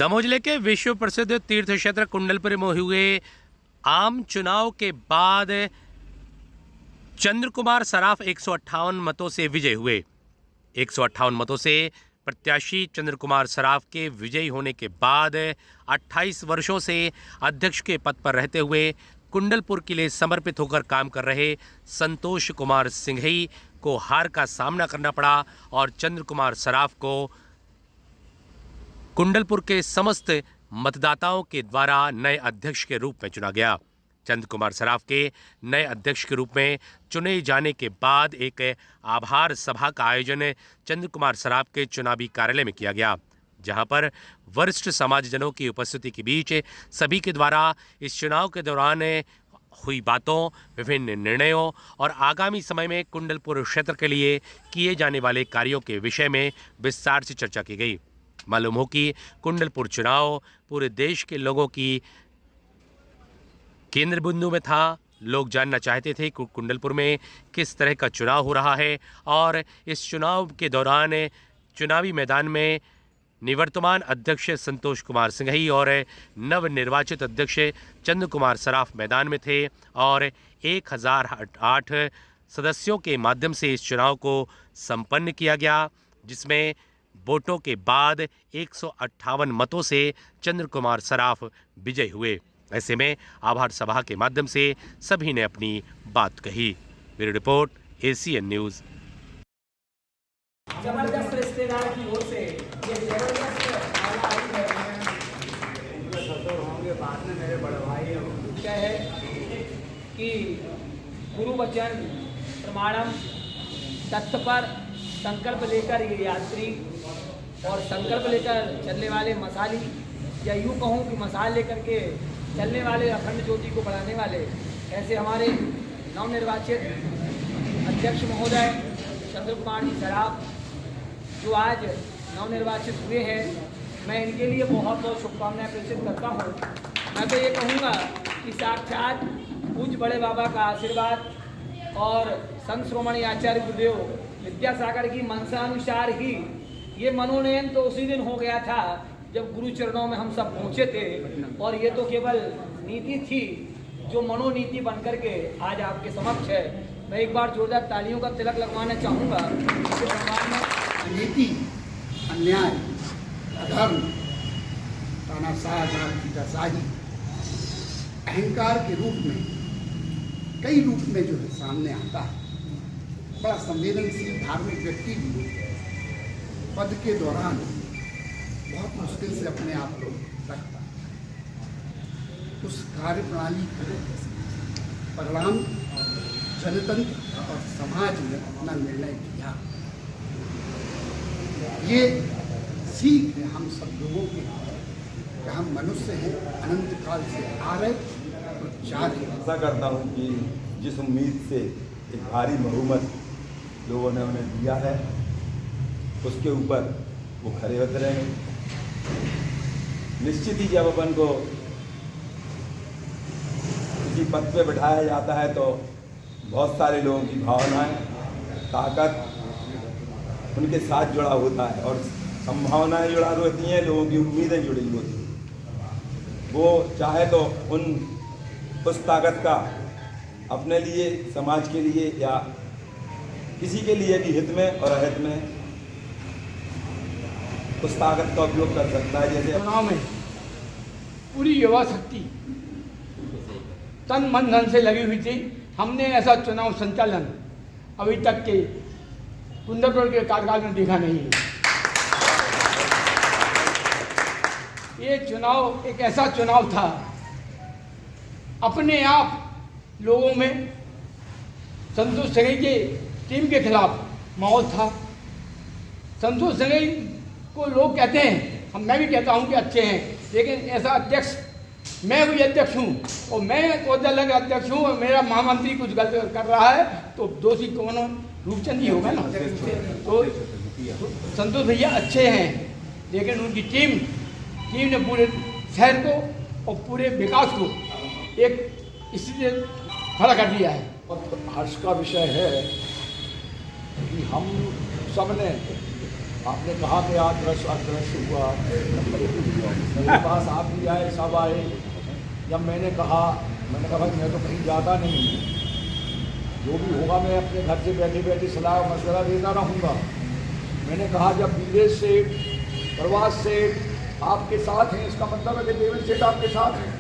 दमोह जिले के विश्व प्रसिद्ध तीर्थ क्षेत्र कुंडलपुर में हुए आम चुनाव के बाद चंद्र कुमार सराफ 158 मतों से विजयी हुए। 158 मतों से प्रत्याशी चंद्र कुमार सराफ के विजयी होने के बाद 28 वर्षों से अध्यक्ष के पद पर रहते हुए कुंडलपुर के लिए समर्पित होकर काम कर रहे संतोष कुमार सिंघई को हार का सामना करना पड़ा और चंद्र कुमार सराफ को कुंडलपुर के समस्त मतदाताओं के द्वारा नए अध्यक्ष के रूप में चुना गया। चंद्र कुमार सराफ के नए अध्यक्ष के रूप में चुने जाने के बाद एक आभार सभा का आयोजन चंद्र कुमार सराफ के चुनावी कार्यालय में किया गया, जहां पर वरिष्ठ समाजजनों की उपस्थिति के बीच सभी के द्वारा इस चुनाव के दौरान हुई बातों, विभिन्न निर्णयों और आगामी समय में कुंडलपुर क्षेत्र के लिए किए जाने वाले कार्यों के विषय में विस्तार से चर्चा की गई। मालूम हो कि कुंडलपुर चुनाव पूरे देश के लोगों की केंद्र बिंदु में था। लोग जानना चाहते थे कि कुंडलपुर में किस तरह का चुनाव हो रहा है और इस चुनाव के दौरान चुनावी मैदान में निवर्तमान अध्यक्ष संतोष कुमार सिंघई और नवनिर्वाचित अध्यक्ष चंद्र कुमार सराफ मैदान में थे और 1008 सदस्यों के माध्यम से इस चुनाव को संपन्न किया गया, जिसमें वोटों के बाद 158 मतों से चंद्र कुमार सराफ विजयी हुए। ऐसे में आभार सभा के माध्यम से सभी ने अपनी बात कही। Bureau report, ACN news. जबरदस्त रिश्तेदार की ओर से ये जबरदस्त होंगे। बाद में मेरे बड़े भाई क्या है कि गुरु वचन प्रमाणम तत्पर संकल्प लेकर ये यात्री और संकल्प लेकर चलने वाले मसाली, या यूँ कहूँ कि मसाल लेकर के चलने वाले अखंड ज्योति को बढ़ाने वाले ऐसे हमारे नवनिर्वाचित अध्यक्ष महोदय चंद्र कुमार जी सराफ जो आज नवनिर्वाचित हुए हैं, मैं इनके लिए बहुत बहुत शुभकामनाएं प्रेषित करता हूँ। मैं तो ये कहूँगा कि साक्षात पूज्य बड़े बाबा का आशीर्वाद और संत श्रोमणी आचार्य गुरुदेव विद्यासागर की मंशानुसार ही ये मनोनयन तो उसी दिन हो गया था जब गुरु चरणों में हम सब पहुँचे थे, और ये तो केवल नीति थी जो मनोनीति बनकर के आज आपके समक्ष है। मैं एक बार जोरदार तालियों का तिलक लगवाना चाहूँगा। इसके सम्मान में अनीति, अन्याय, अधर्म, तानाशाही, अहंकार के रूप में कई रूप में जो है सामने आता है। बड़ा संवेदनशील धार्मिक व्यक्ति भी पद के दौरान बहुत मुश्किल से अपने आप को रखता है। उस कार्य प्रणाली का परिणाम जनतंत्र और समाज ने अपना निर्णय किया। ये सीख है हम सब लोगों की कि हम मनुष्य हैं, अनंत काल से आ रहे और जा रहे। आशा करता हूँ कि जिस उम्मीद से एक भारी बहुमत लोगों ने उन्हें दिया है, उसके ऊपर वो खरे उतरेंगे। निश्चित ही जब अपन को किसी पद पे बैठाया जाता है तो बहुत सारे लोगों की भावनाएं, ताकत उनके साथ जुड़ा होता है और संभावनाएं जुड़ा होती हैं, लोगों की उम्मीदें जुड़ी होती हैं। वो चाहे तो उस ताकत का अपने लिए, समाज के लिए या किसी के लिए भी हित में और अहित में उस ताकत का उपयोग कर सकता है। जैसे चुनाव में पूरी युवा शक्ति तन मन धन से लगी हुई थी। हमने ऐसा चुनाव संचालन अभी तक के कुंडलपुर के कार्यकाल में देखा नहीं है। ये चुनाव एक ऐसा चुनाव था, अपने आप लोगों में संतोष सिंघई के टीम के खिलाफ माहौल था। संतोष सिंघई को लोग कहते हैं, मैं भी कहता हूं कि अच्छे हैं, लेकिन ऐसा अध्यक्ष मैं भी अध्यक्ष हूं और मैं कोदा लगा अध्यक्ष हूं और मेरा महामंत्री कुछ गलत कर रहा है तो दोषी कौन? रूपचंद ही होगा ना। तो संतोष भैया अच्छे हैं, लेकिन उनकी टीम ने पूरे शहर को और पूरे विकास को एक स्थिति खड़ा कर दिया है। हर्ष का विषय है कि हम सब ने, आपने कहा कि आज अदृश्य हुआ, मेरे पास आप भी आए, सब आए। जब मैंने कहा भाई मैं तो कहीं जाता नहीं हूँ, जो भी होगा मैं अपने घर से बैठे बैठे सलाह मशवरा देता रहूँगा। मैंने कहा जब विदेश से प्रवास से आपके साथ हैं, इसका मतलब है कि देवेंद्र सेठ आपके साथ हैं।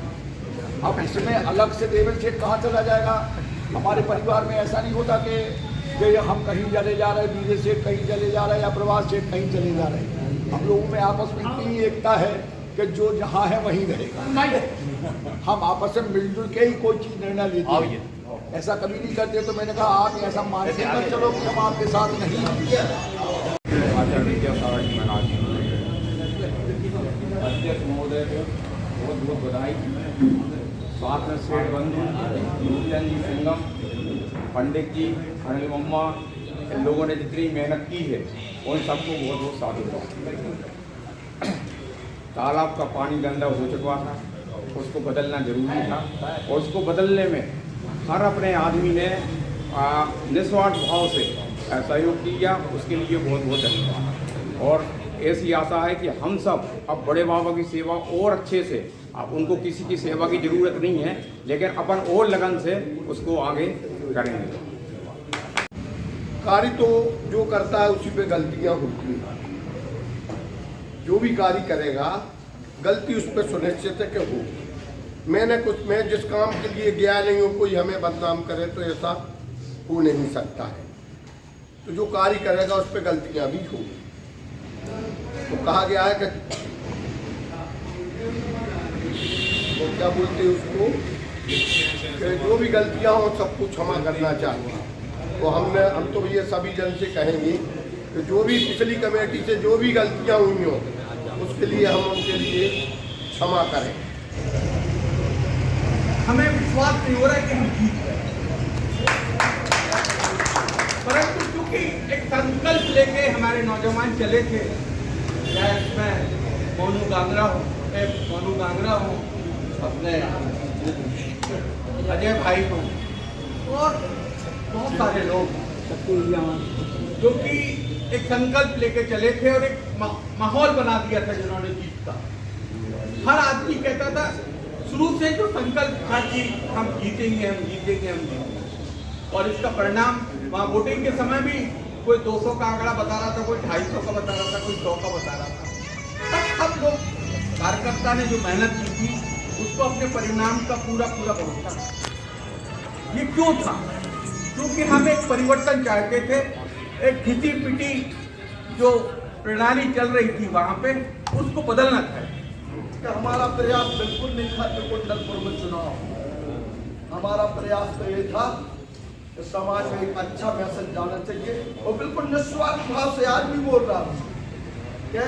अब इसमें अलग से देवेंद्र सेठ कहाँ चला जाएगा? हमारे परिवार में ऐसा नहीं होता कि हम कहीं चले जा रहे, विदेश सेठ कहीं चले जा रहे या प्रवास सेठ कहीं चले जा रहे। हम लोगों में आपस में इतनी एकता है कि जो जहाँ है वहीं रहेगा। हम आपस में मिलजुल के ही कोई चीज़ निर्णय लेते हैं, ऐसा कभी नहीं करते। तो मैंने कहा आप ऐसा मानते मत चलो कि हम आपके साथ नहीं हैं। अध्यक्ष महोदय को बहुत बहुत बधाई। साथ में सेठ बंधु नूरचंद जी सिंगम, पंडित जी, अनिल मम्मा, इन लोगों ने जितनी मेहनत की है उन सबको बहुत बहुत साधुवाद। तालाब का पानी गंदा हो चुका था, उसको बदलना जरूरी था और उसको बदलने में हर अपने आदमी ने निस्वार्थ भाव से सहयोग किया, उसके लिए बहुत बहुत धन्यवाद। और ऐसी आशा है कि हम सब अब बड़े बाबा की सेवा और अच्छे से, अब उनको किसी की सेवा की ज़रूरत नहीं है, लेकिन अपन और लगन से उसको आगे करेंगे। कार्य तो जो करता है उसी पे गलतियां होती हैं। जो भी कार्य करेगा गलती उस पर सुनिश्चित है कि हो। मैं जिस काम के लिए गया नहीं हूँ, कोई हमें बदनाम करे तो ऐसा हो नहीं सकता है। तो जो कार्य करेगा उस पर गलतियां भी हो। तो कहा गया है कि वो क्या बोलते हैं उसको, कि जो भी गलतियां हो सबको क्षमा करना चाहिए। तो हम तो ये सभी जन से कहेंगे कि जो भी पिछली कमेटी से जो भी गलतियां हुई हों उसके लिए हम उनके लिए क्षमा करें। हमें विश्वास नहीं हो रहा है कि हम जीत गए, परंतु क्योंकि एक संकल्प लेके हमारे नौजवान चले थे, चाहे इसमें मोनू गांगरा हो, अपने अजय भाई हो और बहुत सारे लोग जो कि एक संकल्प लेके चले थे और एक माहौल बना दिया था जिन्होंने जीत का। हर आदमी कहता था शुरू से जो संकल्प था कि हम जीतेंगे, हम जीतेंगे, हम जीतेंगे। और इसका परिणाम वहाँ वोटिंग के समय भी कोई 200 का आंकड़ा बता रहा था, कोई 250 का बता रहा था, कोई 100 का बता रहा था। तब सब लोग कार्यकर्ता ने जो मेहनत की थी उसको अपने परिणाम का पूरा भरोसा था। ये क्यों था? क्योंकि हम एक परिवर्तन चाहते थे। एक घिसी पिटी जो प्रणाली चल रही थी वहाँ पे, उसको बदलना था। हमारा प्रयास बिल्कुल नहीं था कि कुंडलपुर में चुनाव। हमारा प्रयास तो ये था कि समाज में एक अच्छा मैसेज जाना चाहिए और बिल्कुल निस्वार्थ भाव से आज भी बोल रहा हूँ कि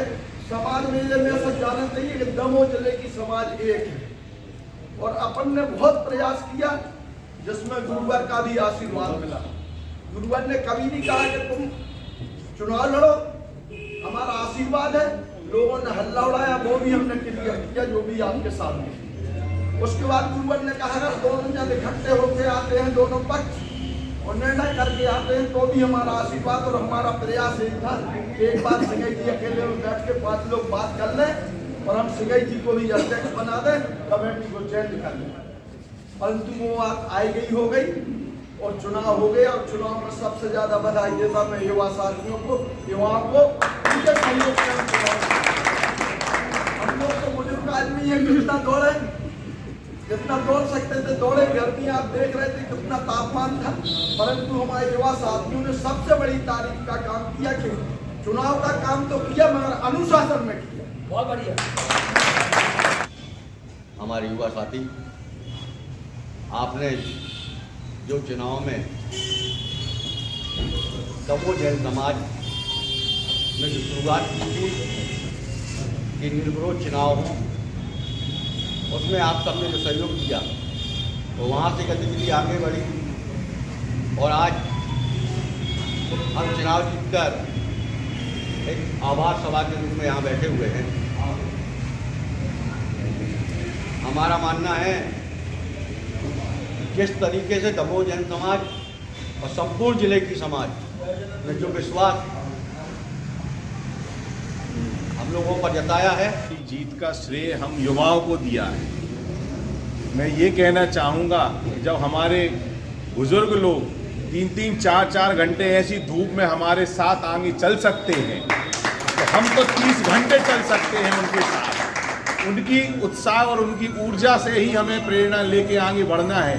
समाज में ये मैसेज जाना चाहिए कि दमो जले की समाज एक है। और अपन ने बहुत प्रयास किया जिसमें गुरुवर का भी आशीर्वाद मिला। गुरुवर ने कभी नहीं कहा कि तुम चुनाव लड़ो, हमारा आशीर्वाद है। लोगों ने हल्ला उड़ाया, वो भी हमने क्लियर किया जो भी आपके सामने। उसके बाद गुरुवर ने कहा अगर दोनों जन इकट्ठे होकर आते हैं, दोनों पक्ष और निर्णय करके आते हैं तो भी हमारा आशीर्वाद। और हमारा प्रयास यही था कि एक बार सिंगई जी अकेले में बैठ के 5 लोग बात कर लें और हम सिंगई जी को भी अध्यक्ष बना दें, कमेटी को चेंज कर लें। परंतु वो बात आई गई हो गई और चुनाव हो गया। और चुनाव में सबसे ज्यादा बधाई देता मैं युवा साथियों को, युवाओं को, उनके सहयोग से हम लोग तो बुजुर्ग आदमी है, कितना दौड़े, जितना दौड़ सकते थे दौड़े। गर्मी आप देख रहे थे कितना तापमान था, परंतु हमारे युवा साथियों ने सबसे बड़ी तारीफ का काम किया कि चुनाव का काम तो किया मगर अनुशासन में किया। बहुत बढ़िया। हमारे युवा साथी, आपने जो चुनाव में दमोह जैन समाज में जो शुरुआत की थी कि निर्विरोध चुनाव हो, उसमें आप सबने जो सहयोग दिया तो वहाँ से गतिविधि आगे बढ़ी और आज हम चुनाव जीतकर एक आभार सभा के रूप में यहाँ बैठे हुए हैं। हमारा मानना है जिस तरीके से दमोह जैन समाज और संपूर्ण जिले की समाज में जो विश्वास हम लोगों पर जताया है। जीत का श्रेय हम युवाओं को दिया है। मैं ये कहना चाहूँगा, जब हमारे बुजुर्ग लोग 3-3, 4-4 घंटे ऐसी धूप में हमारे साथ आगे चल सकते हैं, तो हम तो 30 घंटे चल सकते हैं उनके साथ। उनकी उत्साह और उनकी ऊर्जा से ही हमें प्रेरणा लेके आगे बढ़ना है।